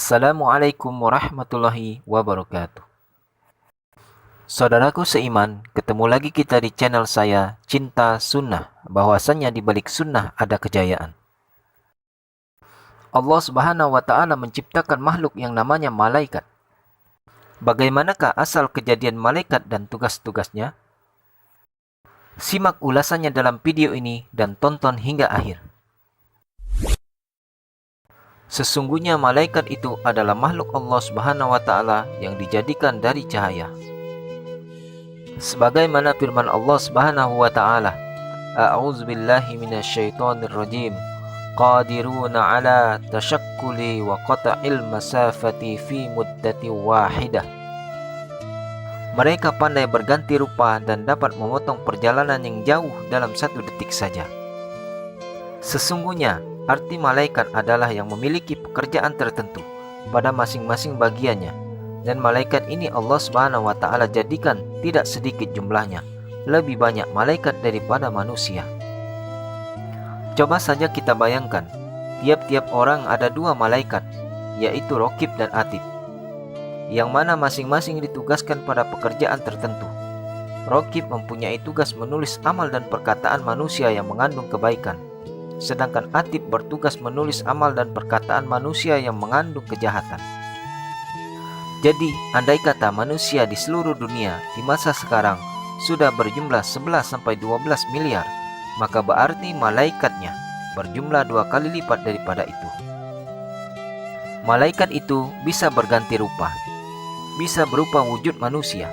Assalamualaikum warahmatullahi wabarakatuh. Saudaraku seiman, ketemu lagi kita di channel saya, Cinta Sunnah, bahwasannya di balik sunnah ada kejayaan. Allah Subhanahu wa Ta'ala menciptakan makhluk yang namanya malaikat. Bagaimanakah asal kejadian malaikat dan tugas-tugasnya? Simak ulasannya dalam video ini dan tonton hingga akhir. Sesungguhnya malaikat itu adalah makhluk Allah Subhanahu wa Ta'ala yang dijadikan dari cahaya. Sebagaimana firman Allah Subhanahu wa Ta'ala, A'udzubillahi minasyaitonir rajim. Qadiruna ala tashakkuli wa qata'il masafati fi muddati wahidah. Mereka pandai berganti rupa dan dapat memotong perjalanan yang jauh dalam 1 detik saja. Sesungguhnya arti malaikat adalah yang memiliki pekerjaan tertentu pada masing-masing bagiannya, dan malaikat ini Allah Subhanahu wa Ta'ala jadikan tidak sedikit jumlahnya, lebih banyak malaikat daripada manusia. Coba saja kita bayangkan, tiap-tiap orang ada 2 malaikat, yaitu Raqib dan Atid, yang mana masing-masing ditugaskan pada pekerjaan tertentu. Raqib mempunyai tugas menulis amal dan perkataan manusia yang mengandung kebaikan, sedangkan Atid bertugas menulis amal dan perkataan manusia yang mengandung kejahatan. Jadi, andai kata manusia di seluruh dunia di masa sekarang sudah berjumlah 11-12 miliar, maka berarti malaikatnya berjumlah 2 kali lipat daripada itu. Malaikat itu bisa berganti rupa, bisa berupa wujud manusia.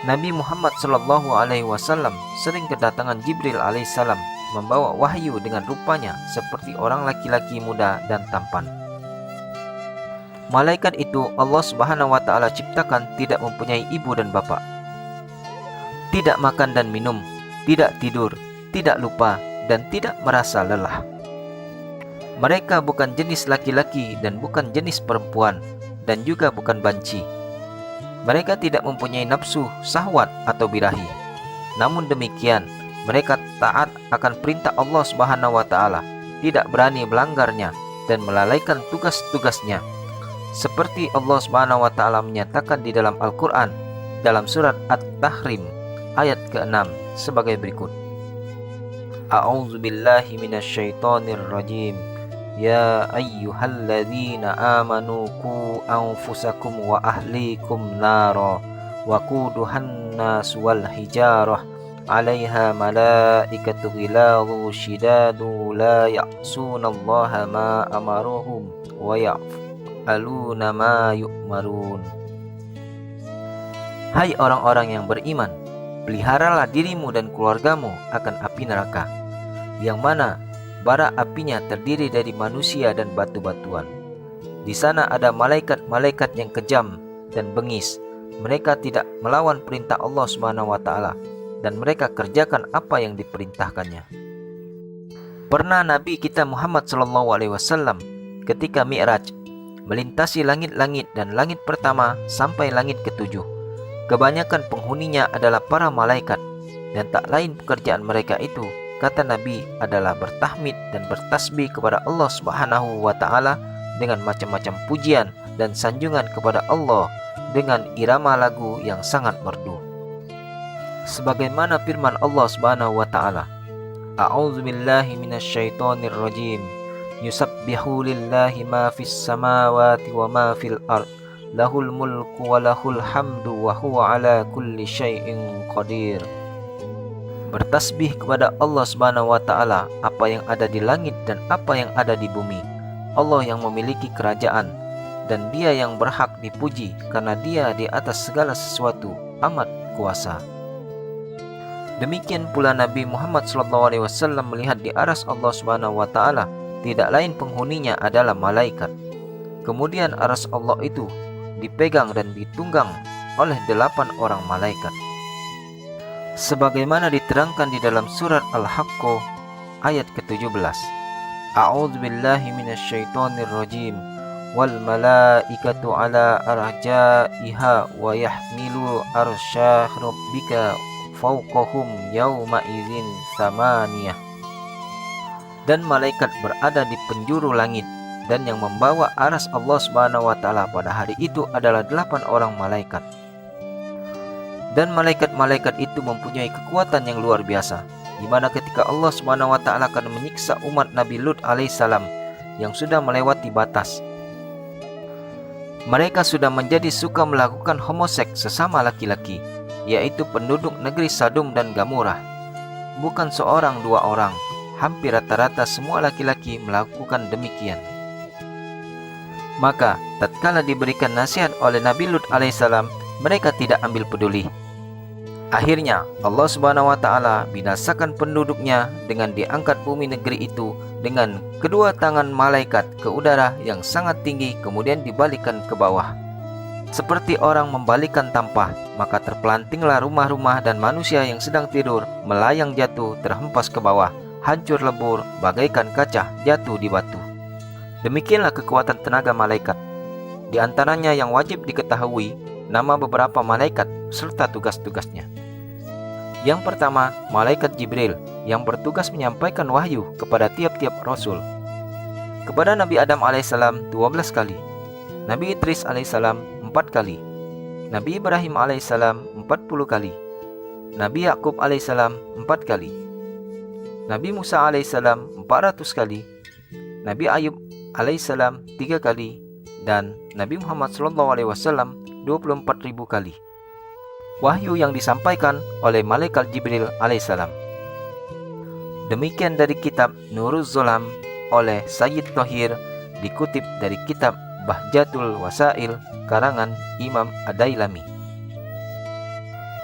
Nabi Muhammad SAW sering kedatangan Jibril alaihissalam membawa wahyu dengan rupanya seperti orang laki-laki muda dan tampan. Malaikat itu Allah Subhanahu wa Ta'ala ciptakan tidak mempunyai ibu dan bapak, tidak makan dan minum, tidak tidur, tidak lupa, dan tidak merasa lelah. Mereka bukan jenis laki-laki dan bukan jenis perempuan, dan juga bukan banci. Mereka tidak mempunyai nafsu, syahwat, atau birahi. Namun demikian, mereka taat akan perintah Allah Subhanahu wa Ta'ala, tidak berani melanggarnya dan melalaikan tugas-tugasnya. Seperti Allah Subhanahu wa Ta'ala menyatakan di dalam Al-Qur'an dalam surat At-Tahrim ayat ke-6 sebagai berikut. A'udzubillahi minasyaitonir rajim. Ya ayyuhalladzina amanu qu anfusakum wa ahlikum nara wa quduhan nas wal hijarah 'alaiha malaikatu ghiladhu shidadu la ya'sunallaha ma amaruhum wa yaf'aluna ma yu'marun. Hai orang-orang yang beriman, peliharalah dirimu dan keluargamu akan api neraka, yang mana bara apinya terdiri dari manusia dan batu-batuan. Di sana ada malaikat-malaikat yang kejam dan bengis. Mereka tidak melawan perintah Allah Subhanahu wa Ta'ala, dan mereka kerjakan apa yang diperintahkannya. Pernah Nabi kita Muhammad SAW ketika Mi'raj melintasi langit-langit dan langit pertama sampai langit ke-7. Kebanyakan penghuninya adalah para malaikat, dan tak lain pekerjaan mereka itu, kata Nabi, adalah bertahmid dan bertasbih kepada Allah Subhanahu wa Ta'ala dengan macam-macam pujian dan sanjungan kepada Allah dengan irama lagu yang sangat merdu. Sebagaimana firman Allah Subhanahu wa Ta'ala, A'udzubillahi minasyaitonir rajim. Yusabbihu lillahi ma fis samawati wa ma fil ard. Lahul mulku wa lahul hamdu wa huwa ala kulli syai'in qadir. Bertasbih kepada Allah Subhanahu wa Ta'ala apa yang ada di langit dan apa yang ada di bumi. Allah yang memiliki kerajaan, dan Dia yang berhak dipuji karena Dia di atas segala sesuatu amat kuasa. Demikian pula Nabi Muhammad SAW melihat di aras Allah Subhanahu wa Ta'ala, tidak lain penghuninya adalah malaikat. Kemudian aras Allah itu dipegang dan ditunggang oleh 8 orang malaikat. Sebagaimana diterangkan di dalam surat Al-Haqqah ayat ke-17. A'udzubillahi minasyaitonir rajim. Wal malaikatu ala arjaiha wa yahmilu arsya rabbika fawqahum yawma idzin samaniyah. Dan malaikat berada di penjuru langit dan yang membawa aras Allah Subhanahu wa taala pada hari itu adalah 8 orang malaikat. Dan malaikat-malaikat itu mempunyai kekuatan yang luar biasa, di mana ketika Allah Subhanahu wa taala akan menyiksa umat Nabi Lut alaihissalam yang sudah melewati batas. Mereka sudah menjadi suka melakukan homoseks sesama laki-laki, yaitu penduduk negeri Sadum dan Gamurah. Bukan seorang dua orang, hampir rata-rata semua laki-laki melakukan demikian. Maka tatkala diberikan nasihat oleh Nabi Lut alaihissalam, mereka tidak ambil peduli. Akhirnya Allah Subhanahu wa taala binasakan penduduknya dengan diangkat bumi negeri itu dengan kedua tangan malaikat ke udara yang sangat tinggi, kemudian dibalikan ke bawah. Seperti orang membalikan tampah, maka terpelantinglah rumah-rumah dan manusia yang sedang tidur melayang jatuh terhempas ke bawah, hancur lebur bagaikan kaca jatuh di batu. Demikianlah kekuatan tenaga malaikat. Di antaranya yang wajib diketahui nama beberapa malaikat serta tugas-tugasnya. Yang pertama, malaikat Jibril yang bertugas menyampaikan wahyu kepada tiap-tiap rasul. Kepada Nabi Adam alaihissalam 12 kali, Nabi Idris alaihissalam 4 kali, Nabi Ibrahim alaihissalam 40 kali, Nabi Yakub alaihissalam 4 kali, Nabi Musa alaihissalam 400 kali, Nabi Ayub alaihissalam 3 kali, dan Nabi Muhammad SAW 24.000 kali. Wahyu yang disampaikan oleh malaikat Jibril alaihissalam. Demikian dari kitab Nuruz Zolam oleh Sayyid Thohir, dikutip dari kitab Bahjatul Wasail karangan Imam Ad-Dailami.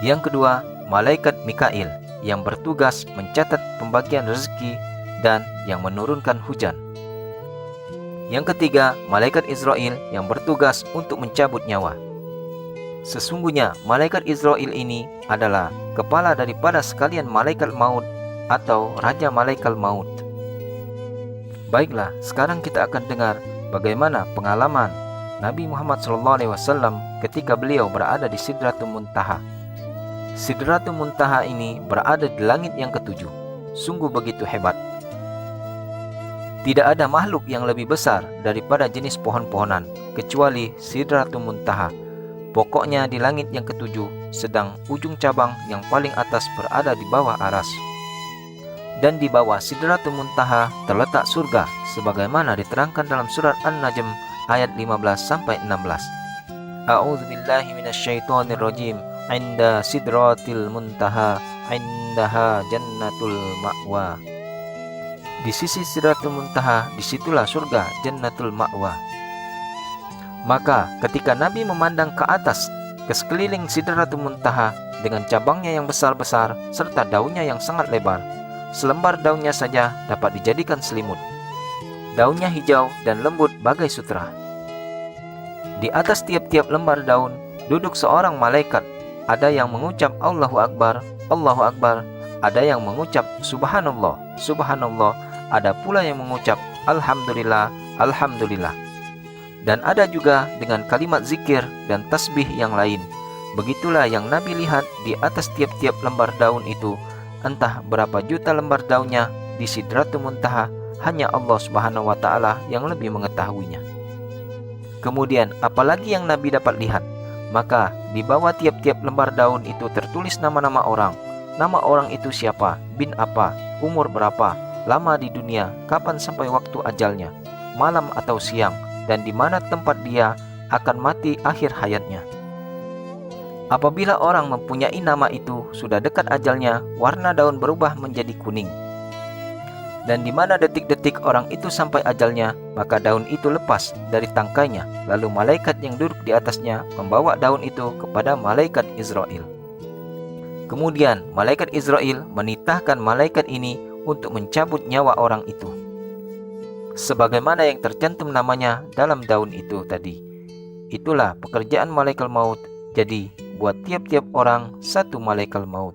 Yang kedua, malaikat Mikail yang bertugas mencatat pembagian rezeki dan yang menurunkan hujan. Yang ketiga, malaikat Israel yang bertugas untuk mencabut nyawa. Sesungguhnya malaikat Israel ini adalah kepala daripada sekalian malaikat maut atau raja malaikat maut. Baiklah, sekarang kita akan dengar bagaimana pengalaman Nabi Muhammad SAW ketika beliau berada di Sidratul Muntaha. Sidratul Muntaha ini berada di langit yang ketujuh. Sungguh begitu hebat. Tidak ada makhluk yang lebih besar daripada jenis pohon-pohonan kecuali Sidratul Muntaha. Pokoknya di langit yang ketujuh, sedang ujung cabang yang paling atas berada di bawah aras. Dan di bawah Sidratul Muntaha terletak surga, sebagaimana diterangkan dalam surat An-Najm ayat 15-16. A'udzubillahi minasyaitonirrajim. Inda Sidratil Muntaha, indaha jannatul ma'wa. Di sisi Sidratul Muntaha, disitulah surga Jannatul Ma'wa. Maka ketika Nabi memandang ke atas, ke sekeliling Sidratul Muntaha dengan cabangnya yang besar-besar serta daunnya yang sangat lebar, selembar daunnya saja dapat dijadikan selimut. Daunnya hijau dan lembut bagai sutra. Di atas tiap-tiap lembar daun duduk seorang malaikat. Ada yang mengucap Allahu Akbar, Allahu Akbar. Ada yang mengucap Subhanallah, Subhanallah. Ada pula yang mengucap Alhamdulillah, Alhamdulillah. Dan ada juga dengan kalimat zikir dan tasbih yang lain. Begitulah yang Nabi lihat di atas tiap-tiap lembar daun itu. Entah berapa juta lembar daunnya di Sidratul Muntaha, hanya Allah Subhanahu wa taala yang lebih mengetahuinya. Kemudian apalagi yang Nabi dapat lihat? Maka di bawah tiap-tiap lembar daun itu tertulis nama-nama orang. Nama orang itu siapa, bin apa, umur berapa, lama di dunia, kapan sampai waktu ajalnya, malam atau siang, dan di mana tempat dia akan mati akhir hayatnya. Apabila orang mempunyai nama itu, sudah dekat ajalnya, warna daun berubah menjadi kuning. Dan di mana detik-detik orang itu sampai ajalnya, maka daun itu lepas dari tangkainya. Lalu malaikat yang duduk di atasnya membawa daun itu kepada malaikat Israel. Kemudian malaikat Israel menitahkan malaikat ini untuk mencabut nyawa orang itu, sebagaimana yang tercantum namanya dalam daun itu tadi. Itulah pekerjaan malaikat maut. Jadi buat tiap-tiap orang satu malaikat maut.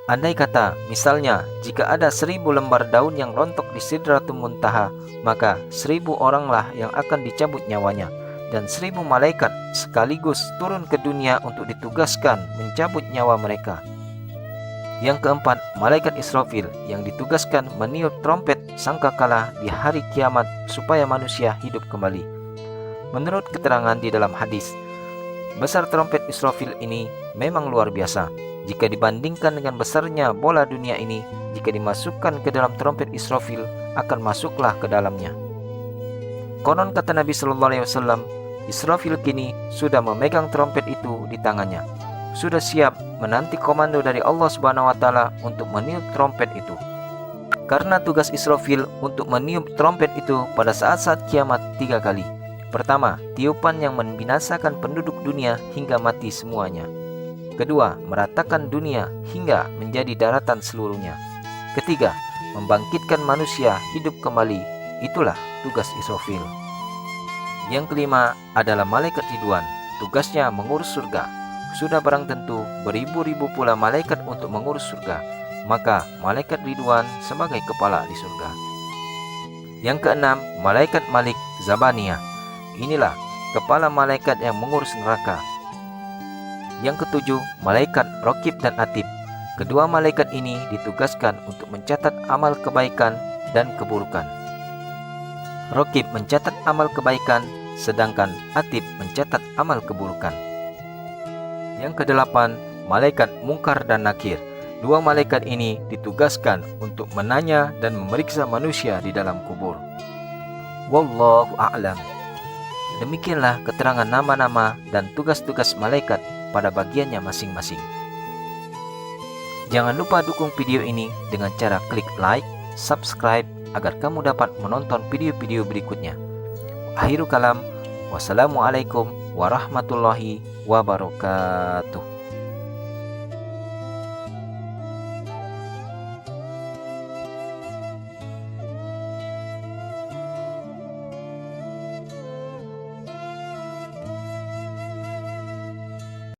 Andai kata, misalnya, jika ada 1000 lembar daun yang rontok di Sidratul Muntaha, maka 1000 oranglah yang akan dicabut nyawanya, dan 1000 malaikat sekaligus turun ke dunia untuk ditugaskan mencabut nyawa mereka. Yang keempat, malaikat Israfil yang ditugaskan meniup trompet sangkakala di hari kiamat supaya manusia hidup kembali. Menurut keterangan di dalam hadis, besar trompet Israfil ini memang luar biasa. Jika dibandingkan dengan besarnya bola dunia ini, jika dimasukkan ke dalam trompet Israfil, akan masuklah ke dalamnya. Konon kata Nabi Shallallahu Alaihi Wasallam, Israfil kini sudah memegang trompet itu di tangannya, sudah siap menanti komando dari Allah Subhanahu Wa Taala untuk meniup trompet itu. Karena tugas Israfil untuk meniup trompet itu pada saat-saat kiamat 3 kali. Pertama, tiupan yang membinasakan penduduk dunia hingga mati semuanya. Kedua, meratakan dunia hingga menjadi daratan seluruhnya. Ketiga, membangkitkan manusia hidup kembali. Itulah tugas Israfil. Yang kelima adalah malaikat Ridwan. Tugasnya mengurus surga. Sudah barang tentu beribu-ribu pula malaikat untuk mengurus surga. Maka malaikat Ridwan sebagai kepala di surga. Yang keenam, malaikat Malik Zabaniyah. Inilah kepala malaikat yang mengurus neraka. Yang ketujuh, malaikat Raqib dan Atid. Kedua malaikat ini ditugaskan untuk mencatat amal kebaikan dan keburukan. Raqib mencatat amal kebaikan, sedangkan Atid mencatat amal keburukan. Yang kedelapan, malaikat Munkar dan Nakir. Dua malaikat ini ditugaskan untuk menanya dan memeriksa manusia di dalam kubur. Wallahu a'lam. Demikianlah keterangan nama-nama dan tugas-tugas malaikat pada bagiannya masing-masing. Jangan lupa dukung video ini dengan cara klik like, subscribe agar kamu dapat menonton video-video berikutnya. Akhirul kalam, wassalamualaikum warahmatullahi wabarakatuh.